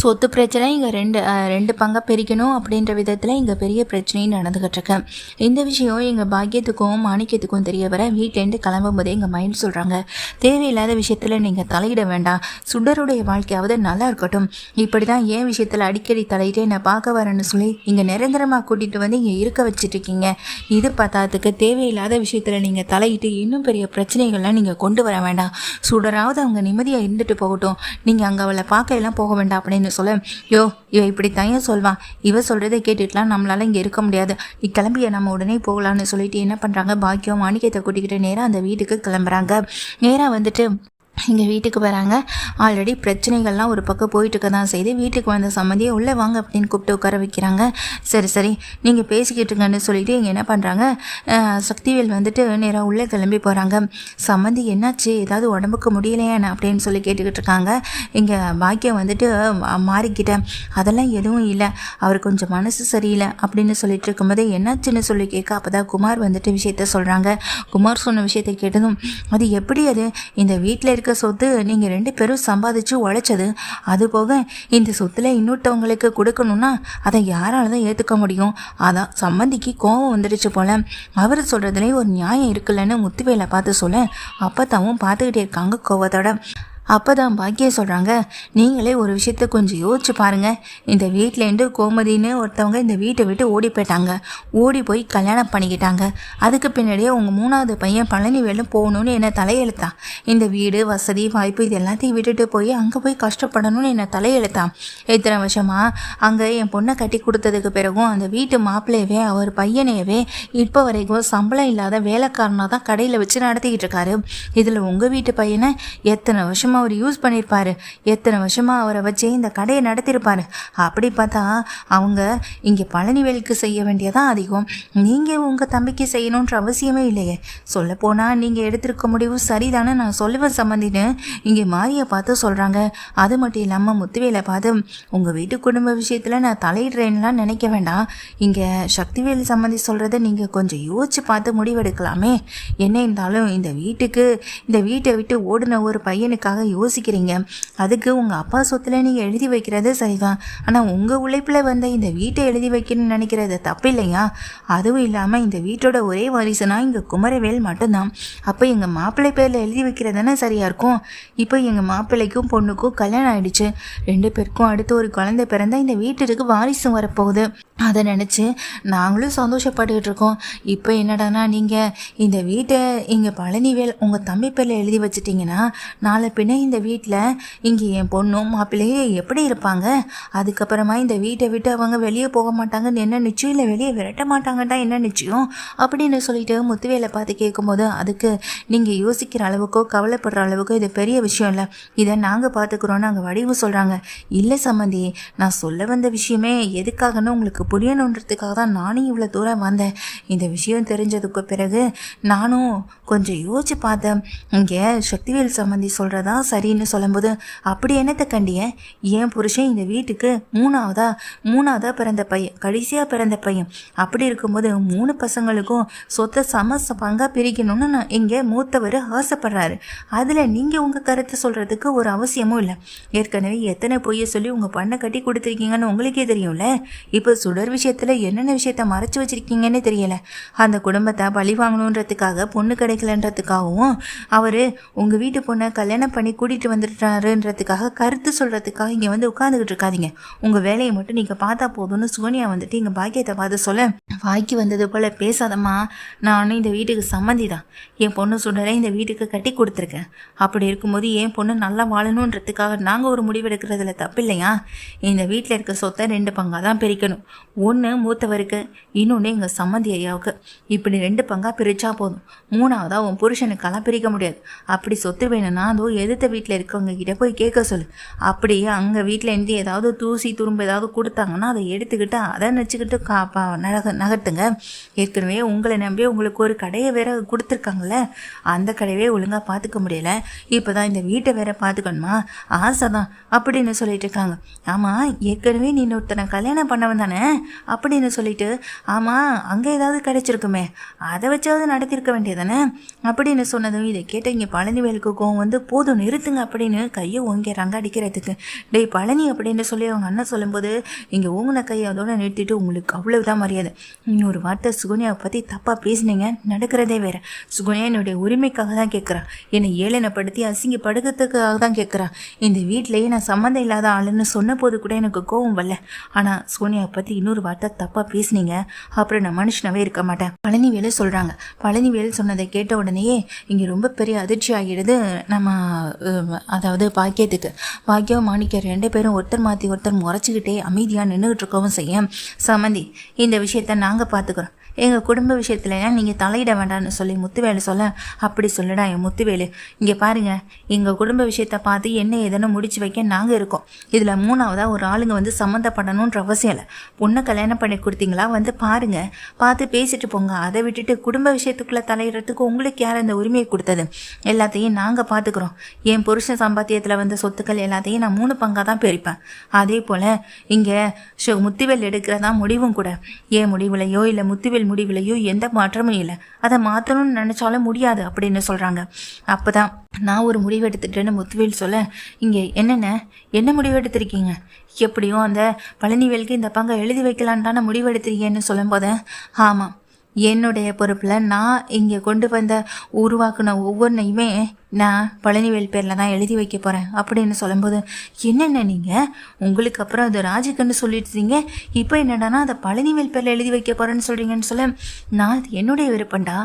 சொத்து பிரச்சனை இங்கே ரெண்டு பங்காக பிரிக்கணும் அப்படின்ற விதத்தில் இங்கே பெரிய பிரச்சனையும் நடந்துக்கிட்டு இருக்கு. இந்த விஷயம் எங்கள் பாக்கியத்துக்கும் மாணிக்கத்துக்கும் தெரிய வர வீட்டிலேருந்து கிளம்பும் போதே எங்கள் மைண்ட் சொல்கிறாங்க, தேவையில்லாத விஷயத்தில் நீங்கள் தலையிட வேண்டாம், சுடருடைய வாழ்க்கையாவது நல்லா இருக்கட்டும், இப்படி தான் ஏன் விஷயத்தில் அடிக்கடி தலையிட்டு என்னை பார்க்க வரேன்னு சொல்லி இங்கே நிரந்தரமாக கூட்டிகிட்டு வந்து இங்கே இருக்க வச்சுட்ருக்கீங்க. இது பார்த்தாதுக்கு தேவையில்லாத விஷயத்தில் நீங்கள் தலையிட்டு இன்னும் பெரிய பிரச்சனைகள்லாம் நீங்கள் கொண்டு வர வேண்டாம். சுடராவது அவங்க நிம்மதியாக இருந்துட்டு போகட்டும், நீங்கள் அங்கே அவளை பார்க்க எல்லாம் போக வேண்டாம் அப்படின்னு சொல்ல, யோ இவ இப்படி தைய சொல்வான், இவ சொல்றதை கேட்டுட்டுலாம் நம்மளால இங்கே இருக்க முடியாது, நீ கிளம்பிய நம்ம உடனே போகலான்னு சொல்லிட்டு என்ன பண்ணுறாங்க, பாக்கியம் மாணிக்கத்தை கூட்டிக்கிட்டு நேராக அந்த வீட்டுக்கு கிளம்புறாங்க. நேராக வந்துட்டு இங்கே வீட்டுக்கு வராங்க. ஆல்ரெடி பிரச்சனைகள்லாம் ஒரு பக்கம் போயிட்டுருக்க தான் செய்து வீட்டுக்கு வந்த சம்மந்தியை உள்ளே வாங்க அப்படின்னு கூப்பிட்டு உட்கார வைக்கிறாங்க. சரி நீங்கள் பேசிக்கிட்டுருங்கன்னு சொல்லிட்டு இங்கே என்ன பண்ணுறாங்க, சக்திவேல் வந்துட்டு நேராக உள்ளே கிளம்பி போகிறாங்க. சம்மந்தி என்னாச்சு, ஏதாவது உடம்புக்கு முடியலையான்னு அப்படின்னு சொல்லி கேட்டுக்கிட்டு இருக்காங்க. இங்கே பாக்கியம் வந்துட்டு மாறிக்கிட்டேன், அதெல்லாம் எதுவும் இல்லை, அவர் கொஞ்சம் மனசு சரியில்லை அப்படின்னு சொல்லிட்டு இருக்கும்போதே என்னாச்சுன்னு சொல்லி கேட்க அப்போ தான் குமார் வந்துட்டு விஷயத்த சொல்கிறாங்க. குமார் சொன்ன விஷயத்தை கேட்டதும், அது எப்படி அது இந்த வீட்டில் இருக்க சொத்து நீங்கள் 2 பேரும் சம்பாதிச்சு உழைச்சது, அது போக இந்த சொத்துல இன்னொருத்தவங்களுக்கு கொடுக்கணும்னா அதை யாரால தான் ஏற்றுக்க முடியும், அதான் சம்மந்திக்கு கோபம் வந்துடுச்சு போல, அவர் சொல்கிறதுலேயே ஒரு நியாயம் இருக்குல்லன்னு முத்துவேலை பார்த்து சொல்ல அப்பத்தாவும் பார்த்துக்கிட்டே இருக்காங்க கோவத்தோட. அப்போ தான் பாக்கியம் சொல்கிறாங்க, நீங்களே ஒரு விஷயத்த கொஞ்சம் யோசிச்சு பாருங்கள், இந்த வீட்டிலேருந்து கோமதின்னு ஒருத்தவங்க இந்த வீட்டை விட்டு ஓடி போயிட்டாங்க, ஓடி போய் கல்யாணம் பண்ணிக்கிட்டாங்க, அதுக்கு பின்னாடியே உங்கள் 3வது பையன் பழனிவேலும் போகணுன்னு என்னை தலையெழுத்தான், இந்த வீடு வசதி வாய்ப்பு இது எல்லாத்தையும் விட்டுட்டு போய் அங்கே போய் கஷ்டப்படணும்னு என்னை தலையெழுத்தான், இத்தனை வருஷமாக அங்கே என் பொண்ணை கட்டி கொடுத்ததுக்கு பிறகும் அந்த வீட்டு மாப்பிள்ளையவே அவர் பையனையவே இப்போ வரைக்கும் சம்பளம் இல்லாத வேலைக்காரனாக தான் கடையில் வச்சு நடத்திக்கிட்டு இருக்காரு, இதில் உங்கள் வீட்டு பையனை எத்தனை வருஷமாக அவர் யூஸ் பண்ணியிருப்பாரு, எத்தனை வருஷமாக அவரை வச்சே இந்த கடையை நடத்தியிருப்பாரு, அப்படி பார்த்தா அவங்க இங்கே பழனிவேலுக்கு செய்ய வேண்டியதான் அதிகம், நீங்கள் உங்கள் தம்பிக்கு செய்யணுன்ற அவசியமே இல்லையே, சொல்லப்போனால் நீங்கள் எடுத்திருக்க முடிவு சரிதானே நான் சொல்லுவேன் சம்மந்தின்னு இங்கே மாரியை பார்த்து சொல்கிறாங்க. அது மட்டும் இல்லாமல் முத்துவேலை பார்த்து, உங்கள் வீட்டு குடும்ப விஷயத்தில் நான் தலையிடுறேன்லாம் நினைக்க வேண்டாம், இங்கே சக்திவேல் சம்மந்தி சொல்கிறத நீங்கள் கொஞ்சம் யோசிச்சு பார்த்து முடிவெடுக்கலாமே, என்ன இருந்தாலும் இந்த வீட்டை விட்டு ஓடின ஒரு பையனுக்காக யோசிக்கிறீங்க, அதுக்கு உங்கள் அப்பா சொத்தில் நீங்கள் எழுதி வைக்கிறது சரிதான், ஆனால் உங்கள் உழைப்பில் வந்த இந்த வீட்டை எழுதி வைக்கணும்னு நினைக்கிறது தப்பு இல்லையா, அதுவும் இல்லாமல் இந்த வீட்டோட ஒரே வாரிசுனா இங்கே குமரவேல் மட்டும்தான், அப்போ எங்கள் மாப்பிள்ளை பேரில் எழுதி வைக்கிறது தானே சரியாக இருக்கும், இப்போ எங்கள் மாப்பிள்ளைக்கும் பொண்ணுக்கும் கல்யாணம் ஆகிடுச்சு, 2 பேருக்கும் அடுத்து ஒரு குழந்தை பிறந்தால் இந்த வீட்டிற்கு வாரிசும் வரப்போகுது, அதை நினச்சி நாங்களும் சந்தோஷப்பட்டுக்கிட்டு இருக்கோம், இப்போ என்னடானா நீங்கள் இந்த வீட்டை இங்கே பழனிவேல் உங்கள் தம்பி பேரில் எழுதி வச்சிட்டிங்கன்னா நாளை பின்ன இந்த வீட்டில் இங்கே என் பொண்ணும் மாப்பிள்ளையே எப்படி இருப்பாங்க, அதுக்கப்புறமா இந்த வீட்டை விட்டு அவங்க வெளியே போக மாட்டாங்கன்னு என்ன நிச்சயம், இல்லை வெளியே விரட்ட மாட்டாங்கன்னு தான் என்ன நிச்சயம் அப்படின்னு சொல்லிட்டு முத்துவேலை பார்த்து கேட்கும்போது, அதுக்கு நீங்கள் யோசிக்கிற அளவுக்கோ கவலைப்படுற அளவுக்கோ இது பெரிய விஷயம் இல்லை, இதை நாங்கள் பார்த்துக்குறோன்னு அங்கே வடிவு சொல்கிறாங்க. இல்லை சம்மந்தி, நான் சொல்ல வந்த விஷயமே எதுக்காகன்னு உங்களுக்கு புரியணுன்றதுக்காக தான் நானும் இவ்வளோ தூரம் வந்தேன், இந்த விஷயம் தெரிஞ்சதுக்கு பிறகு நானும் கொஞ்சம் யோசிச்சு பார்த்தேன், இங்கே சக்திவேல் சம்மந்தி சொல்கிறதா சரின்னு சொல்லும்போது, அப்படி என்னத்தை கண்டிய, ஏன் புருஷன் இந்த வீட்டுக்கு மூணாவதா பிறந்த பையன், கடைசியாக பிறந்த பையன், அப்படி இருக்கும்போது 3 பசங்களுக்கும் சொத்தை பங்காக பிரிக்கணும்னு நான் இங்கே மூத்தவர் ஆசைப்படுறாரு, அதில் நீங்கள் உங்கள் கருத்தை சொல்கிறதுக்கு ஒரு அவசியமும் இல்லை, ஏற்கனவே எத்தனை பொய்யை சொல்லி உங்கள் பண்ணை கட்டி கொடுத்துருக்கீங்கன்னு உங்களுக்கே தெரியும்ல, இப்போ சுடர் விஷயத்தில் என்னென்ன விஷயத்த மறைச்சி வச்சுருக்கீங்கன்னு தெரியலை, அந்த குடும்பத்தை பழி வாங்கணுன்றதுக்காக பொண்ணு கிடைக்கலன்றதுக்காகவும் அவர் உங்கள் வீட்டு பொண்ணை கல்யாணம் பண்ணி கூட்டிகிட்டு வந்துட்டாருன்றதுக்காக கருத்து சொல்கிறதுக்காக இங்கே வந்து உட்காந்துக்கிட்டு இருக்காதிங்க, உங்கள் வேலையை மட்டும் நீங்கள் பார்த்தா போதும்னு சோனியா வந்துட்டு இங்கே பாக்கியத்தை பார்த்து சொல்ல, வாய்க்கு வந்தது போல் பேசாதம்மா, நானும் இந்த வீட்டுக்கு சம்மந்தி தான், என் பொண்ணு சுடரை இந்த வீட்டுக்கு கட்டி கொடுத்துருக்கேன், அப்படி இருக்கும்போது என் பொண்ணு நல்லா வாழணுன்றதுக்காக நாங்கள் ஒரு முடிவெடுக்கிறதுல தப்பு இல்லையா, இந்த வீட்டில் இருக்க சொத்தை 2 பங்காக தான் பிரிக்கணும், ஒன்று மூத்தவருக்கு இன்னொன்று எங்கள் சம்மந்தி ஐயாவுக்கு, இப்படி 2 பங்காக பிரித்தா போதும், 3வதாக உன் புருஷனுக்கெல்லாம் பிரிக்க முடியாது, அப்படி சொத்து வேணும்னா அதோ எதிர்த்த வீட்டில் இருக்கவங்க கிட்ட போய் கேட்க சொல்லு, அப்படியே அங்கே வீட்டில் இருந்து ஏதாவது தூசி துரும்பு ஏதாவது கொடுத்தாங்கன்னா அதை எடுத்துக்கிட்டு அதை நினச்சிக்கிட்டு நகர்த்துங்க, ஏற்கனவே உங்களை நம்பி உங்களுக்கு ஒரு கடையை வேற கொடுத்துருக்காங்கல்ல, அந்த கடையவே ஒழுங்காக பார்த்துக்க முடியல, இப்போ தான் இந்த வீட்டை வேற பார்த்துக்கணுமா, ஆசை தான் அப்படின்னு சொல்லிட்டு இருக்காங்க. ஆமாம், ஏற்கனவே நீ ஒருத்தனை கல்யாணம் பண்ணவன் தானே, அப்படின்னு சொல்லிட்டு, ஆமாம் அங்கே ஏதாவது கிடைச்சிருக்குமே, அதை வச்சாவது நடத்திருக்க வேண்டியதானே அப்படின்னு சொன்னதும் இதை கேட்ட இங்கே பழனிவேலுக்கு கோவம் வந்து, போதும் நிறுத்துங்க அப்படின்னு கையை ஓங்கிறாங்க அடிக்கிறதுக்கு. டேய் பழனி அப்படின்னு சொல்லி அவங்க அண்ணன் சொல்லும்போது இங்கே ஓங்கின கையை அதோட நிறுத்திட்டு, உங்களுக்கு அவ்வளவுதான் மரியாதை, இன்னொரு வார்த்தை சுகன்யாவை பற்றி தப்பாக பேசினீங்க நடக்கிறதே வேறு. சுகன்யா என்னுடைய உரிமைக்காக தான் கேட்குறான், என்னை ஏளனப்படுத்தி அசிங்கப்படுக்கிறதுக்காக தான் கேட்குறான். இந்த வீட்டிலேயே நான் சம்மந்தம் இல்லாத ஆளுன்னு சொன்ன போது கூட எனக்கு கோவம் வரல. ஆனால் சோனியாவை பற்றி இன்னொரு வார்த்தை தப்பாக பேசினீங்க, அப்புறம் நான் மனுஷனாவே இருக்க மாட்டேன் பழனிவேலு சொல்கிறாங்க. பழனிவேலு சொன்னதை கேட்ட உடனேயே இங்கே ரொம்ப பெரிய அதிர்ச்சி ஆகிடுது நம்ம, அதாவது பாக்கியத்துக்கு. பாக்கியம் மாணிக்க 2 பேரும் ஒருத்தர் மாற்றி ஒருத்தர் முறைச்சிக்கிட்டே அமைதியாக நின்றுக்கிட்டு இருக்கவும் செய்ய, சம்மந்தி இந்த விஷயத்த நாங்கள் பார்த்துக்குறோம், எங்கள் குடும்ப விஷயத்துலலாம் நீங்கள் தலையிட வேண்டாம்னு சொல்லி முத்துவேலு சொல்ல, அப்படி சொல்லடா என் முத்துவேலு, இங்கே பாருங்கள், எங்கள் குடும்ப விஷயத்தை பார்த்து என்ன ஏதேனும் முடிச்சு வைக்க நாங்கள் இருக்கோம். இதில் 3ஆவதாக ஒரு ஆளுங்க வந்து சம்மந்தப்படணுன்ற அவசியம் இல்லை. பொண்ணை கல்யாணம் பண்ணி கொடுத்தீங்களா, வந்து பாருங்கள், பார்த்து பேசிட்டு போங்க. அதை விட்டுட்டு குடும்ப விஷயத்துக்குள்ளே தலையிடுறதுக்கு உங்களுக்கு யார் இந்த உரிமையை கொடுத்தது? எல்லாத்தையும் நாங்கள் பார்த்துக்குறோம். என் புருஷன் சம்பாத்தியத்தில் வந்த சொத்துக்கள் எல்லாத்தையும் நான் 3 பங்காக தான் பிரிப்பேன். அதே போல் இங்கே முத்துவேல் எடுக்கிறதா முடிவும் கூட. என் முடிவுலையோ இல்லை முத்துவேல் முடிவுலையோ எந்த மாற்றமும் இல்லை. அதை மாற்றணும்னு நினச்சாலும் முடியாது அப்படின்னு சொல்கிறாங்க. அப்போ தான் நான் ஒரு முடிவு எடுத்துட்டேன்னு முத்துவேல் சொல்ல, இங்கே என்ன முடிவு எடுத்திருக்கீங்க? எப்படியும் அந்த பழனிவேலுக்கு இந்த பங்கை எழுதி வைக்கலான்னு தானே முடிவு எடுத்திருக்கேன்னு சொல்லும்போது, ஆமாம் என்னுடைய பொறுப்பில் நான் இங்கே கொண்டு வந்த உருவாக்குன ஒவ்வொன்றையுமே நான் பழனிவேல் பேரில் தான் எழுதி வைக்க போகிறேன் அப்படின்னு சொல்லும்போது, என்னென்ன நீங்கள் உங்களுக்கு அப்புறம் அது ராஜுக்குன்னு சொல்லிட்டுருந்தீங்க, இப்போ என்னடானா அதை பழனிவேல் பேரில் எழுதி வைக்க போகிறேன்னு சொல்கிறீங்கன்னு சொல்ல, நான் அது என்னுடைய விருப்பம்டா,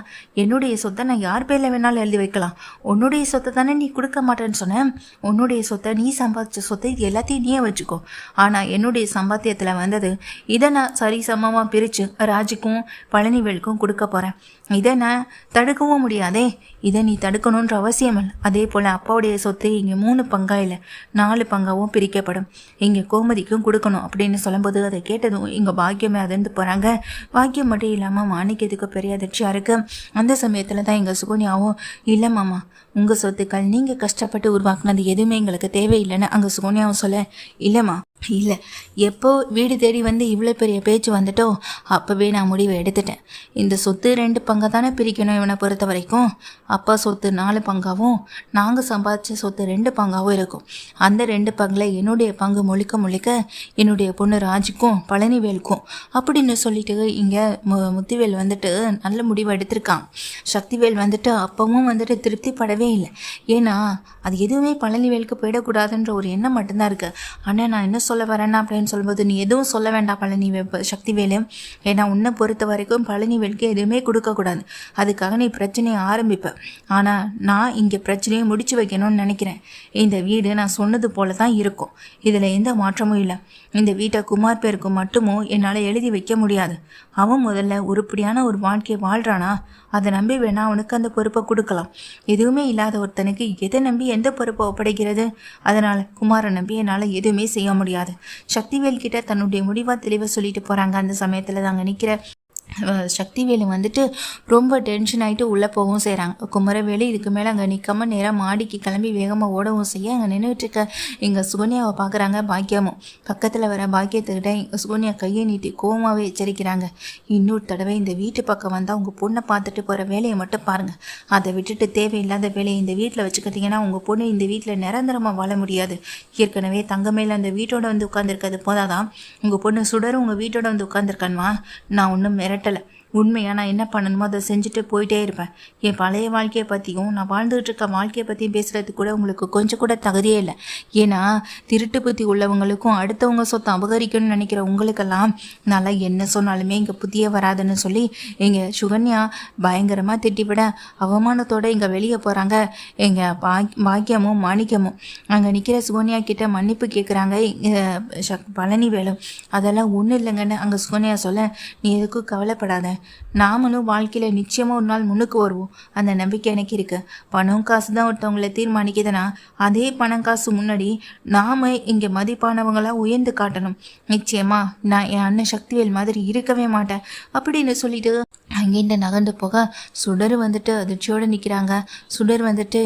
என்னுடைய சொத்தை நான் யார் பேரில் வேணாலும் எழுதி வைக்கலாம். உன்னுடைய சொத்தை தானே நீ கொடுக்க மாட்டேன்னு சொன்னேன். உன்னுடைய சொத்தை, நீ சம்பாதிச்ச சொத்தை, இது எல்லாத்தையும் நீயே வச்சுக்கோ. ஆனால் என்னுடைய சம்பாத்தியத்தில் வந்தது இதை நான் சரி சமமாக பிரித்து ராஜுக்கும் பழனிவேலுக்கும் கொடுக்க போகிறேன். இதை நான் தடுக்கவும் முடியாதே, இதை நீ தடுக்கணுன்ற அவசியம் இல்லை. அதே போல் அப்பாவுடைய சொத்து இங்கே 3 பங்கா இல்லை 4 பங்காவும் பிரிக்கப்படும், இங்கே கோமதிக்கும் கொடுக்கணும் அப்படின்னு சொல்லும்போது, அதை கேட்டதும் இங்கே பாக்கியமே அதிர்ந்து போகிறாங்க. பாக்கியம் மட்டும் இல்லாமல் மாணிக்கத்துக்கு பெரிய அதிர்ச்சியாக இருக்குது. அந்த சமயத்தில் தான் எங்கள் சுகன்யாவும், இல்லை மாமா, உங்கள் சொத்துக்கள் நீங்கள் கஷ்டப்பட்டு உருவாக்குனது எதுவுமே எங்களுக்கு தேவையில்லைன்னு அங்கே சுகன்யாவும் சொல்ல, இல்லைம்மா இல்லை, எப்போ வீடு தேடி வந்து இவ்வளோ பெரிய பேச்சு வந்துட்டோ அப்போவே நான் முடிவை எடுத்துட்டேன். இந்த சொத்து 2 பங்கை தானே பிரிக்கணும் இவனை பொறுத்த வரைக்கும். அப்பா சொத்து 4 பங்காகவும் நாங்கள் சம்பாதிச்ச சொத்து 2 பங்காகவும் இருக்கும். அந்த 2 பங்கில் என்னுடைய பங்கு முழுக்க என்னுடைய பொண்ணு ராஜுக்கும் பழனிவேலுக்கும் அப்படின்னு சொல்லிட்டு இங்கே முத்துவேல் வந்துட்டு நல்ல முடிவை எடுத்திருக்கான். சக்திவேல் வந்துட்டு அப்பவும் வந்துட்டு திருப்திப்படவே இல்லை. ஏன்னா அது எதுவுமே பழனிவேலுக்கு போயிடக்கூடாதுன்ற ஒரு எண்ணம் மட்டும்தான் இருக்குது. ஆனால் நான் என்ன சொல்ல வரேன்னா அப்படின்னு சொல்லும்போது, நீ எதுவும் சொல்ல வேண்டாம் சக்திவேலு, ஏன்னா உன்னை பொறுத்த வரைக்கும் பழனிவேலுக்கு எதுவுமே கொடுக்கக்கூடாது. அதுக்காக நீ பிரச்சனையை ஆரம்பிப்ப. ஆனால் நான் இங்கே பிரச்சனையை முடிச்சு வைக்கணும்னு நினைக்கிறேன். இந்த வீடு நான் சொன்னது போல தான் இருக்கும், இதில் எந்த மாற்றமும் இல்லை. இந்த வீட்டை குமார் பேருக்கு மட்டுமும் என்னால் எழுதி வைக்க முடியாது. அவன் முதல்ல உருப்படியான ஒரு வாழ்க்கையை வாழ்கிறானா, அதை நம்பி வேணா அவனுக்கு அந்த பொறுப்பை கொடுக்கலாம். எதுவுமே இல்லாத ஒருத்தனுக்கு எதை நம்பி எந்த பொறுப்பை ஒப்படைக்கிறது? அதனால் குமாரை நம்பி என்னால் எதுவுமே செய்ய முடியாது. சக்திவேல் கிட்ட தன்னுடைய முடிவாக தெளிவாக சொல்லிட்டு போகிறாங்க. அந்த சமயத்தில் தாங்க நிற்கிற சக்திவேலு வந்துட்டு ரொம்ப டென்ஷன் ஆகிட்டு உள்ளே போகவும் செய்கிறாங்க. குமரவேலு இதுக்கு மேலே அங்கே நிற்காம நேராக மாடிக்கு கிளம்பி வேகமாக ஓடவும் செய்ய, அங்கே நின்றுட்டுருக்க எங்கள் சுகன்யாவை பார்க்குறாங்க. பாக்கியமும் பக்கத்தில் வர பாக்கியத்துக்கிட்ட எங்கள் சுகன்யா கையை நீட்டி கோவமாகவே எச்சரிக்கிறாங்க. இன்னொரு தடவை இந்த வீட்டு பக்கம் வந்தால் உங்கள் பொண்ணை பார்த்துட்டு போகிற வேலையை மட்டும் பாருங்கள். அதை விட்டுட்டு தேவையில்லாத வேலையை இந்த வீட்டில் வச்சுக்கிட்டிங்கன்னா உங்கள் பொண்ணு இந்த வீட்டில் நிரந்தரமாக வாழ முடியாது. ஏற்கனவே தங்கமேல அந்த வீட்டோட வந்து உட்காந்துருக்கிறது போதாதான் உங்கள் பொண்ணு சுடரும் உங்கள் வீட்டோட வந்து உட்காந்துருக்கான்மா. நான் ஒன்றும் மிரட்டலை, உண்மையாக நான் என்ன பண்ணணுமோ அதை செஞ்சுட்டு போயிட்டே இருப்பேன். என் பழைய வாழ்க்கையை பற்றியும் நான் வாழ்ந்துகிட்டு இருக்க வாழ்க்கையை பற்றியும் பேசுகிறதுக்கு கூட உங்களுக்கு கொஞ்சம் கூட தகுதியே இல்லை. ஏன்னா திருட்டு புத்தி உள்ளவங்களுக்கும் அடுத்தவங்க சொத்தை அபகரிக்கணும்னு நினைக்கிற உங்களுக்கெல்லாம் நல்லா என்ன சொன்னாலுமே இங்கே புத்தியே வராதுன்னு சொல்லி எங்கள் சுகன்யா பயங்கரமாக திட்டிவிட அவமானத்தோடு இங்கே வெளியே போகிறாங்க. எங்கள் பாக்கியமும் மாணிக்கமும் அங்கே நிற்கிற சுகன்யா கிட்ட மன்னிப்பு கேட்குறாங்க. பழனிவேலும் அதெல்லாம் ஒன்றும் இல்லைங்கன்னு அங்கே சுகன்யா சொல்ல, நீ எதுக்கும் கவலைப்படாத, நாமளும் வாழ்க்கையில் நிச்சயமாக ஒரு நாள் முன்னுக்கு வருவோம், அந்த நம்பிக்கை எனக்கு இருக்குது. பணம் காசு தான் ஒருத்தவங்களை தீர்மானிக்குதுன்னா அதே பணம் காசு முன்னாடி நாம் இங்கே மதிப்பானவங்களாக உயர்ந்து காட்டணும். நிச்சயமாக நான் என் அண்ணன் சக்திவேல் மாதிரி இருக்கவே மாட்டேன் அப்படின்னு சொல்லிட்டு அங்கேருந்து நகர்ந்து போக சுடர் வந்துட்டு அதிர்ச்சியோடு நிற்கிறாங்க. சுடர் வந்துட்டு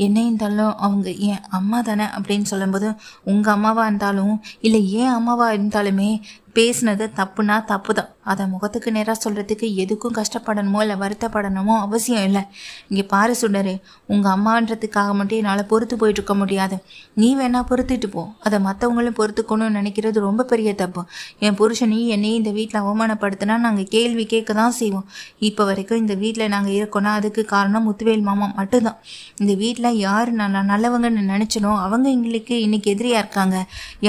என்ன இருந்தாலும் அவங்க என் அம்மா தானே அப்படின்னு சொல்லும்போது, உங்கள் அம்மாவாக இருந்தாலும் இல்லை ஏன் அம்மாவாக இருந்தாலுமே பேசுனது தப்புனா தப்பு தான். அதை முகத்துக்கு நேராக சொல்கிறதுக்கு எதுக்கும் கஷ்டப்படணுமோ இல்லை வருத்தப்படணுமோ அவசியம் இல்லை. இங்கே பாரு சுடரு, உங்கள் அம்மான்றதுக்காக மட்டும் என்னால் பொறுத்து போயிட்டுருக்க முடியாது. நீ வேணா பொறுத்துட்டு போ. அதை மற்றவங்களும் பொறுத்துக்கணும்னு நினைக்கிறது ரொம்ப பெரிய தப்பு. என் புருஷனையும் என்னையும் இந்த வீட்டில் அவமானப்படுத்தினா நாங்கள் கேள்வி கேட்க தான் செய்வோம். இப்போ வரைக்கும் இந்த வீட்டில் நாங்கள் இருக்கோன்னா அதுக்கு காரணம் முத்துவேல் மாமா மட்டும்தான். இந்த வீட்டில் யார் நல்லவங்கன்னு நினச்சனோ அவங்க எங்களுக்கு இன்றைக்கி எதிரியாக இருக்காங்க.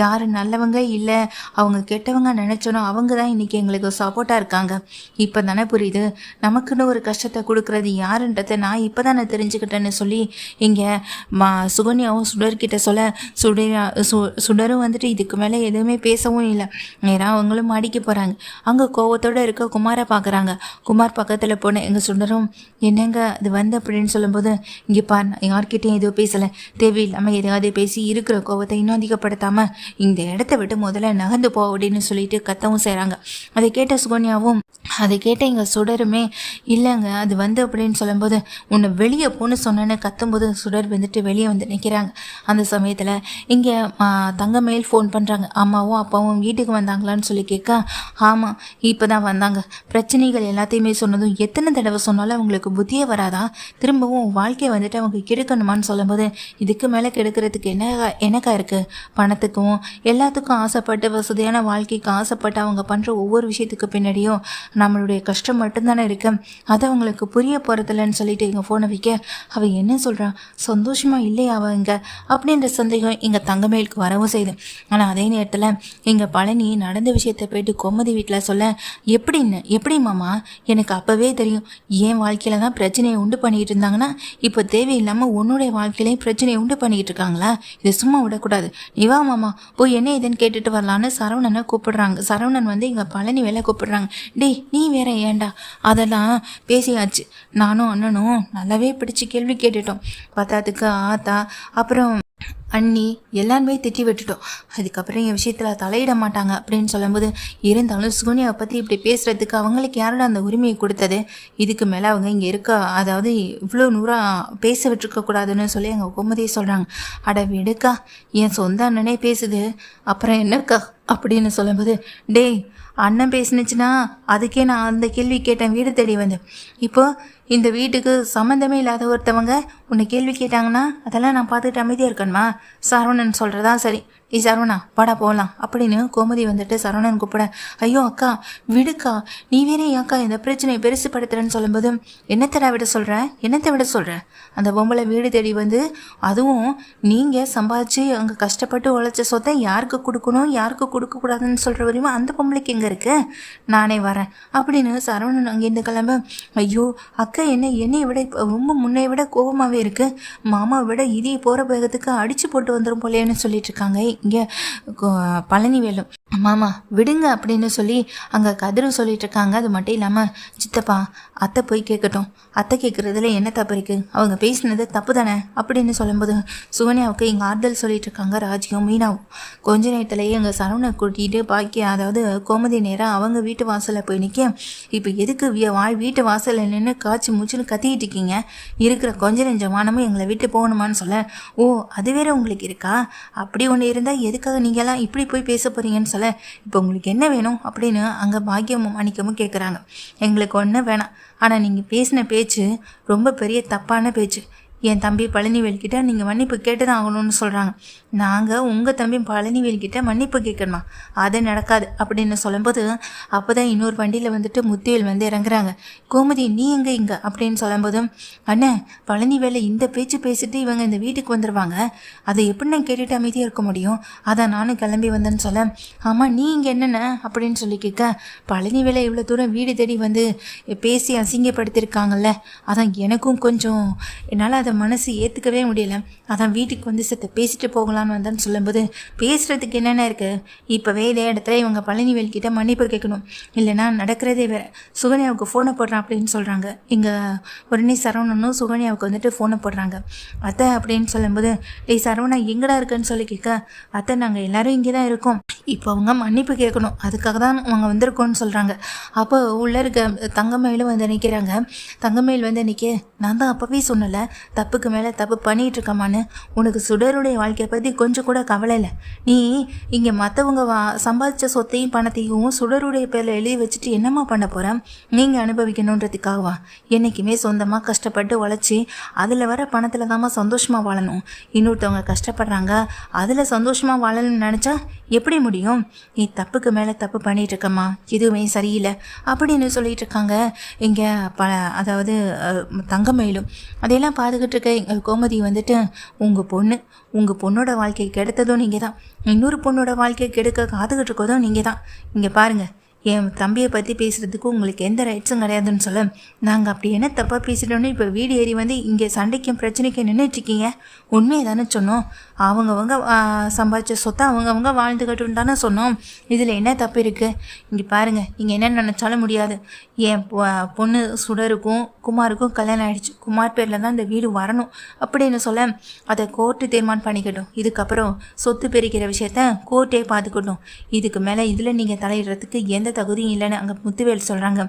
யார் நல்லவங்க இல்லை அவங்க கெட்டவங்க நினச்சனோ அவங்க தான் இன்றைக்கி எங்களுக்கு சப்போர்ட்டாக இருக்காங்க. இப்போ தானே புரியுது நமக்குன்னு ஒரு கஷ்டத்தை கொடுக்குறது யாருன்றதை நான் இப்போ தானே தெரிஞ்சுக்கிட்டேன்னு சொல்லி இங்கே சுகன்யாவும் சுடர்கிட்ட சொல்ல சுடரும் வந்துட்டு இதுக்கு மேலே எதுவுமே பேசவும் இல்லை. நேராக அவங்களும் மாடிக்கு போகிறாங்க. அங்கே கோவத்தோடு இருக்க குமாரை பார்க்குறாங்க. குமார் பக்கத்தில் போன எங்கள் சுடரும் என்னங்க அது அப்படின்னு சொல்லும்போது, இங்கே பார், யார்கிட்டையும் எதுவும் பேசலை, தேவையில்லாமல் எதையாவது பேசி இருக்கிற கோவத்தை இன்னும் அதிகப்படுத்தாமல் இந்த இடத்த விட்டு முதல்ல நகர்ந்து போ அப்படின்னு சொல்லிட்டு கத்தவும் செய்கிறாங்க. அதை கேட்ட சுகன்யாவும் அதை கேட்ட எங்கள் சுடருமே இல்லைங்க அது அப்படின்னு சொல்லும்போது, உன்னை வெளியே போன்னு சொன்னேன்னு கத்தும்போது சுடர் வந்துட்டு வெளியே வந்து நிற்கிறாங்க. அந்த சமயத்தில் இங்கே தங்கமேல் ஃபோன் பண்ணுறாங்க. அம்மாவும் அப்பாவும் வீட்டுக்கு வந்தாங்களான்னு சொல்லி கேட்க, ஆமாம் இப்போ தான் வந்தாங்க. பிரச்சனைகள் எல்லாத்தையுமே சொன்னதும் எத்தனை தடவை சொன்னாலும் அவங்களுக்கு புத்தியே வராதா? திரும்பவும் வாழ்க்கையை வந்துட்டு அவங்க கெடுக்கணுமான்னு சொல்லும்போது, இதுக்கு மேலே கெடுக்கிறதுக்கு என்னக்கா இருக்குது? பணத்துக்கும் எல்லாத்துக்கும் ஆசைப்பட்டு வசதியான வாழ்க்கைக்கு ஆசைப்பட்டு அவங்க பண்ணுற ஒவ்வொரு விஷயத்துக்கு பின்னாடியும் நம்மளுடைய கஷ்டம் மட்டும்தானே இருக்கு. அதை அவங்களுக்கு புரிய போகிறதில்லன்னு சொல்லிட்டு எங்கள் ஃபோனை வைக்க, அவள் என்ன சொல்கிறான், சந்தோஷமாக இல்லையா அவங்க அப்படின்ற சந்தேகம் எங்கள் தங்கமேலுக்கு வரவும் செய்யுது. ஆனால் அதே நேரத்தில் எங்கள் பழனி நடந்த விஷயத்தை போயிட்டு கோமதி வீட்டில் சொல்ல, எப்படி மாமா, எனக்கு அப்போவே தெரியும் என் வாழ்க்கையில் தான் பிரச்சனையை உண்டு பண்ணிக்கிட்டு இருந்தாங்கன்னா இப்போ தேவையில்லாமல் உன்னுடைய வாழ்க்கையிலையும் பிரச்சனையை உண்டு பண்ணிக்கிட்டு இருக்காங்களா? இதை சும்மா விடக்கூடாது. நீ வா மாமா போய் என்ன இதுன்னு கேட்டுட்டு வரலான்னு சரவணனை கூப்பிடுறாங்க. சரவணன் வந்து எங்கள் பழனி வேலை கூப்பிடுறாங்க. டேய் நீ வேற ஏண்டா, அதெல்லாம் பேசியாச்சு. நானும் அண்ணனும் நல்லாவே பிடிச்சி கேள்வி கேட்டுட்டோம். பத்தாத்துக்கு ஆத்தா அப்புறம் அண்ணி எல்லாருமே திட்டி விட்டுட்டோம். அதுக்கப்புறம் என் விஷயத்தில் தலையிட மாட்டாங்க அப்படின்னு சொல்லும்போது, இருந்தாலும் சுகன்யாவை பற்றி இப்படி பேசுகிறதுக்கு அவங்களுக்கு யாரோட அந்த உரிமையை கொடுத்தது? இதுக்கு மேலே அவங்க இங்கே இருக்க, அதாவது இவ்வளோ பேச விட்டுருக்கக்கூடாதுன்னு சொல்லி எங்கள் கோமதியை சொல்கிறாங்க. அட விடுக்கா, என் சொந்த அண்ணனே பேசுது, அப்புறம் என்னக்கா அப்படின்னு சொல்லும்போது, டேய் அண்ணன் பேசுனுச்சுன்னா அதுக்கே நான் அந்த கேள்வி கேட்டேன் வீடு தேடி வந்து. இப்போ இந்த வீட்டுக்கு சம்மந்தமே இல்லாத ஒருத்தவங்க உன்னை கேள்வி கேட்டாங்கன்னா அதெல்லாம் நான் பார்த்துட்டு அமைதியாக இருக்கணுமா? சரவணன் சொல்கிறதா சரி. நீ சரவணா வாடா போகலாம் அப்படின்னு கோமதி வந்துட்டு சரவணன் கூப்பிட, ஐயோ அக்கா விடுக்கா, நீ வேறே அக்கா இந்த பிரச்சனையை பெருசுப்படுத்துறேன்னு சொல்லும்போது, என்னத்தை விட சொல்கிறேன்? அந்த பொம்பளை வீடு தேடி வந்து அதுவும் நீங்கள் சம்பாதிச்சு அங்கே கஷ்டப்பட்டு உழைச்ச சொத்தை யாருக்கு கொடுக்கணும் யாருக்கு கொடுக்கக்கூடாதுன்னு சொல்கிற வரையும் அந்த பொம்பளைக்கு எங்கே இருக்குது? நானே வரேன் அப்படின்னு சரவணன் அங்கேருந்து கிளம்ப, ஐயோ அக்கா என்னை விட ரொம்ப முன்னை விட கோபமாகவே இருக்குது, மாமாவை விட இதையை போகிற வேகத்துக்கு அடித்து போட்டு வந்துடும் போலேன்னு சொல்லிட்டு இருக்காங்க இங்கே பழனி வேலும். மாமா விடுங்க அப்படின்னு சொல்லி அங்கே கதிரும் சொல்லிட்டு இருக்காங்க. அது மட்டும் இல்லாமல், சித்தப்பா அத்தை போய் கேட்கட்டும், அத்தை கேட்குறதுல என்ன தப்பு இருக்குது, அவங்க பேசினது தப்பு தானே அப்படின்னு சொல்லும்போது சுகன்யாவுக்கு இங்கே ஆறுதல் சொல்லிட்டு இருக்காங்க ராஜியும் மீனாவும். கொஞ்ச நேரத்திலேயே எங்கள் சரவணை கூட்டிகிட்டு பாக்கி, அதாவது கோமதி நேரம் அவங்க வீட்டு வாசலில் போய் நிற்க, இப்போ எதுக்கு வீட்டு வாசலில் நின்று காய்ச்சி மூச்சுன்னு கத்திக்கிட்டு இருக்கீங்க, இருக்கிற கொஞ்ச நெஞ்ச மானமும் எங்களை விட்டு போகணுமான்னு சொல்ல, ஓ அது வேற உங்களுக்கு இருக்கா, அப்படி ஒன்று இருந்தால் எதுக்காக நீங்கள்லாம் இப்படி போய் பேச போகிறீங்கன்னு சொல்ல, இப்போ உங்களுக்கு என்ன வேணும் அப்படின்னு அங்கே பாக்கியமும் மாணிக்கமும் கேட்குறாங்க. எங்களுக்கு ஒன்றும் வேணாம், ஆனால் நீங்கள் பேசின பேச்சு ரொம்ப பெரிய தப்பான பேச்சு. என் தம்பி பழனிவேல்கிட்ட நீங்கள் மன்னிப்பு கேட்டு தான் ஆகணும்னு சொல்கிறாங்க. நாங்கள் உங்கள் தம்பி பழனிவேல்கிட்ட மன்னிப்பு கேட்கணுமா? அது நடக்காது அப்படின்னு சொல்லும்போது, அப்போ தான் இன்னொரு வண்டியில் வந்துட்டு முத்துவேல் வந்து இறங்குறாங்க. கோமதி நீ எங்கே இங்கே அப்படின்னு சொல்லும்போதும், அண்ணன் பழனிவேலை இந்த பேச்சு பேசிட்டு இவங்க இந்த வீட்டுக்கு வந்துடுவாங்க, அதை எப்படி நான் கேட்டுட்டு அமைதியாக இருக்க முடியும், அதான் நானும் கிளம்பி வந்தேன்னு சொல்ல, ஆமாம் நீ இங்கே என்னென்ன அப்படின்னு சொல்லி கேட்க, பழனிவேலை இவ்வளோ தூரம் வீடு தேடி வந்து பேசி அசிங்கப்படுத்தியிருக்காங்கல்ல, அதான் எனக்கும் கொஞ்சம் என்னால் அதை மனசு ஏற்றுக்கவே முடியலை, அதான் வீட்டுக்கு வந்து செத்த பேசிட்டு போகலான்னு வந்தேன்னு சொல்லும்போது, பேசுகிறதுக்கு என்னென்ன இருக்குது, இப்போவே இதே இடத்துல இவங்க பழனிவேல்கிட்ட மன்னிப்பு கேட்கணும், இல்லைனா நடக்கிறதே வேறு. சுகன்யாவுக்கு ஃபோனை போடுறான் அப்படின்னு சொல்கிறாங்க. இங்கே உடனே சரவணனும் சுகன்யாவுக்கு வந்துட்டு ஃபோனை போடுறாங்க. அத்தை அப்படின்னு சொல்லும்போது, டேய் சரவணா எங்கடா இருக்குன்னு சொல்லி கேட்க, அத்தை நாங்கள் எல்லோரும் இங்கே தான் இருக்கோம், இப்போ அவங்க மன்னிப்பு கேட்கணும், அதுக்காக தான் அவங்க வந்திருக்கோன்னு சொல்கிறாங்க. அப்போ உள்ளே இருக்க தங்கமயிலும் வந்து நிற்கிறாங்க. தங்கமயில் வந்து நிற்க, நான் தான் அப்போவே சொன்னல தப்புக்கு மேலே தப்பு பண்ணிகிட்டு இருக்கமான்னு. உனக்கு சுடருடைய வாழ்க்கையை பற்றி கொஞ்சம் கூட கவலை இல்லை. நீ இங்கே மற்றவங்க சம்பாதிச்ச சொத்தையும் பணத்தையும் சுடருடைய பேரில் எழுதி வச்சுட்டு என்னம்மா பண்ண போகிறேன்? நீங்கள் அனுபவிக்கணுன்றதுக்காகவா? என்றைக்குமே சொந்தமாக கஷ்டப்பட்டு உழைச்சி அதில் வர பணத்தில் தாம்மா சந்தோஷமாக வாழணும். இன்னொருத்தவங்க கஷ்டப்படுறாங்க, அதில் சந்தோஷமாக வாழணும்னு நினச்சா எப்படி முடியும்? நீ தப்புக்கு மேலே தப்பு பண்ணிட்டு இருக்கம்மா, எதுவுமே சரியில்லை அப்படின்னு சொல்லிட்டு இருக்காங்க. இங்கே அதாவது தங்கமயிலும் அதையெல்லாம் பார்த்துக்கிட்டு இருக்க எங்கள் கோமதி வந்துட்டு, உங்கள் பொண்ணோட வாழ்க்கை கெடுத்ததும் நீங்கள் தான், இன்னொரு பொண்ணோட வாழ்க்கை கெடுக்க காத்துக்கிட்டு இருக்கதும் நீங்கள் தான். இங்கே பாருங்கள், என் தம்பியை பற்றி பேசுகிறதுக்கு உங்களுக்கு எந்த ரைட்ஸும் கிடையாதுன்னு சொல்ல, நாங்கள் அப்படி என்ன தப்பாக பேசிட்டோன்னு இப்போ வீடு ஏறி வந்து இங்கே சண்டைக்கும் பிரச்சனைக்கும் நின்றுட்டுருக்கீங்க? உண்மையை தானே சொன்னோம். அவங்கவுங்க சம்பாதிச்ச சொத்தை அவங்கவுங்க வாழ்ந்துக்கட்டுன்னு தானே சொன்னோம். இதில் என்ன தப்பு இருக்குது? இங்கே பாருங்கள், நீங்கள் என்ன நினச்சாலும் முடியாது. என் பொண்ணு சுடருக்கும் குமாருக்கும் கல்யாணம் ஆகிடுச்சு, குமார் பேரில் தான் இந்த வீடு வரணும் அப்படின்னு சொல்ல, அதை கோர்ட்டு தீர்மானம் பண்ணிக்கட்டும். இதுக்கப்புறம் சொத்து பிரிக்கிற விஷயத்த கோர்ட்டே பார்த்துக்கட்டும். இதுக்கு மேலே இதில் நீங்கள் தலையிடுறதுக்கு எந்த தகுதியும் இல்லைன்னு அங்கே முத்துவேல் சொல்கிறாங்க.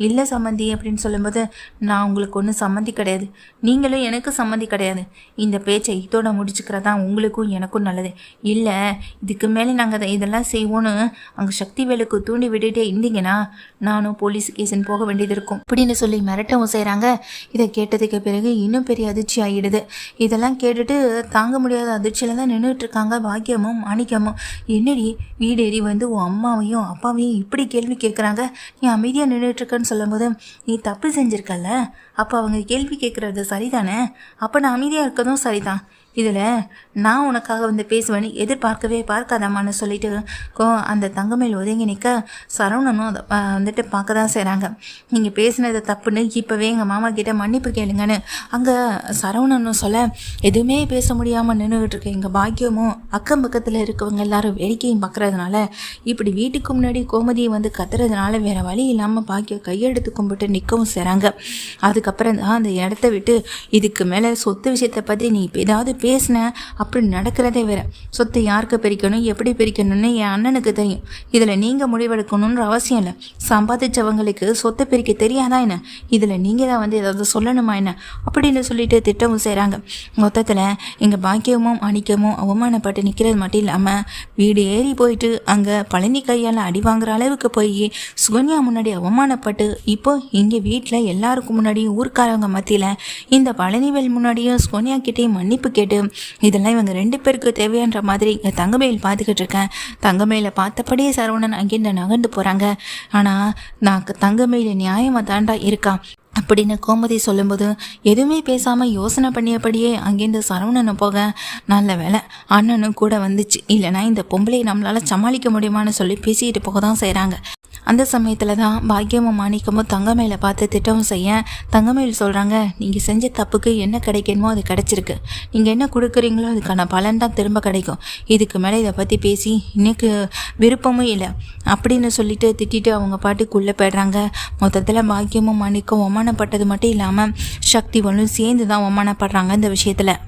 இல்லை சம்மந்தி அப்படின்னு சொல்லும்போது, நான் உங்களுக்கு ஒன்றும் சம்மந்தி கிடையாது, நீங்களும் எனக்கு சம்மந்தி கிடையாது. இந்த பேச்சை இதோட முடிச்சுக்கிறதா உங்களுக்கும் எனக்கும் நல்லது. இல்லை இதுக்கு மேலே நாங்கள் இதெல்லாம் செய்வோன்னு அங்கே சக்திவேலுக்கு தூண்டி விட்டுட்டே இருந்தீங்கன்னா நானும் போலீஸ் கேஸுன்னு போக வேண்டியது இருக்கும் அப்படின்னு சொல்லி மிரட்டவும் செய்கிறாங்க. இதை கேட்டதுக்கு பிறகு இன்னும் பெரிய அதிர்ச்சி ஆகிடுது. இதெல்லாம் கேட்டுட்டு தாங்க முடியாத அதிர்ச்சியில் தான் நின்றுட்டு இருக்காங்க பாக்கியமும் மாணிக்கமும். என்னடி வீடேறி வந்து உன் அம்மாவையும் அப்பாவையும் இப்படி கேள்வி கேட்குறாங்க, நீ அமைதியாக நின்றுட்டுருக்கன்னு சொல்லும்போது, நீ தப்பு செஞ்சுருக்கல, அப்போ அவங்க கேள்வி கேட்குறது சரிதானே, அப்போ நான் அமைதியாக இருக்கதும் சரிதான். இதில் நான் உனக்காக வந்து பேசுவேன்னு எதிர்பார்க்கவே பார்க்காதம்மான்னு சொல்லிட்டு அந்த தங்கமயில் ஒதுங்கி நிற்க, சரவணனும் அதை வந்துட்டு பார்க்க தான் செய்கிறாங்க. நீங்கள் பேசினது தப்புன்னு இப்போவே எங்கள் மாமா கிட்டே மன்னிப்பு கேளுங்கன்னு அங்கே சரவணனும் சொல்ல, எதுவுமே பேச முடியாமல் நின்றுக்கிட்டு இருக்க எங்கள் பாக்கியமும் அக்கம் பக்கத்தில் இருக்கவங்க எல்லாரும் வேடிக்கையும் பார்க்குறதுனால, இப்படி வீட்டுக்கு முன்னாடி கோமதியை வந்து கத்துறதுனால வேறு வழி இல்லாமல் பாக்கியம் கையெடுத்து கும்பிட்டு நிற்கவும் செய்கிறாங்க. அதுக்கப்புறம் தான் அந்த இடத்த விட்டு, இதுக்கு மேலே சொத்து விஷயத்தை பற்றி நீ ஏதாவது பேசின அப்படி நடக்கிறதே வேற. சொத்தை யாருக்கு பிரிக்கணும் எப்படி பிரிக்கணும்னு என் அண்ணனுக்கு தெரியும். இதில் நீங்கள் முடிவெடுக்கணுன்ற அவசியம் இல்லை. சம்பாதிச்சவங்களுக்கு சொத்தை பிரிக்க தெரியாதா என்ன? இதில் நீங்கள் தான் வந்து ஏதாவது சொல்லணுமா என்ன அப்படின்னு சொல்லிட்டு திட்டமும் செய்கிறாங்க. மொத்தத்தில் எங்கள் பாக்கியமும் அணிக்கமும் அவமானப்பட்டு நிற்கிறது மட்டும் இல்லாமல் வீடு ஏறி போயிட்டு அங்கே பழனி கையால் அடி வாங்குற அளவுக்கு போய் சுகன்யா முன்னாடி அவமானப்பட்டு இப்போ இங்கே வீட்டில் எல்லாருக்கும் முன்னாடியும் ஊர்க்காரவங்க மத்தியில் இந்த பழனிவேல் முன்னாடியும் சுகன்யா கிட்டேயும் மன்னிப்பு கேட்டு, இதெல்லாம் இவங்க 2 பேருக்கு தேவையான்ற மாதிரி தங்கமயில் பார்த்துக்கிட்டு இருக்கேன். தங்கமயில பார்த்தபடியே சரவணன் அங்கேருந்து நகர்ந்து போகிறாங்க. ஆனால் நான் தங்கமயில் நியாயமாக தாண்டா இருக்கா அப்படின்னு கோமதி சொல்லும்போது, எதுவுமே பேசாமல் யோசனை பண்ணியபடியே அங்கேருந்து சரவணனை போக, நல்ல வேலை அண்ணனும் கூட வந்துச்சு, இல்லைனா இந்த பொம்பளையை நம்மளால் சமாளிக்க முடியுமான்னு சொல்லி பேசிக்கிட்டு போக தான் செய்கிறாங்க. அந்த சமயத்தில் தான் பாக்கியமும் மாணிக்கமும் தங்கமயிலை பார்த்து திட்டமும் செய்ய, தங்கமயில் சொல்கிறாங்க, நீங்கள் செஞ்ச தப்புக்கு என்ன கிடைக்கணுமோ அது கிடச்சிருக்கு, நீங்கள் என்ன கொடுக்குறீங்களோ அதுக்கான பலன் தான் திரும்ப கிடைக்கும். இதுக்கு மேலே இதை பற்றி பேசி இன்னைக்கு விருப்பமும் இல்லை அப்படின்னு சொல்லிட்டு திட்டிட்டு அவங்க பாட்டுக்குள்ளே போய்ட்றாங்க. மொத்தத்தில் பாக்கியமும் மாணிக்கம் அவமானப்பட்டது மட்டும் இல்லாமல் சக்திவனும் சேர்ந்து தான் அவமானப்படுறாங்க இந்த விஷயத்தில்.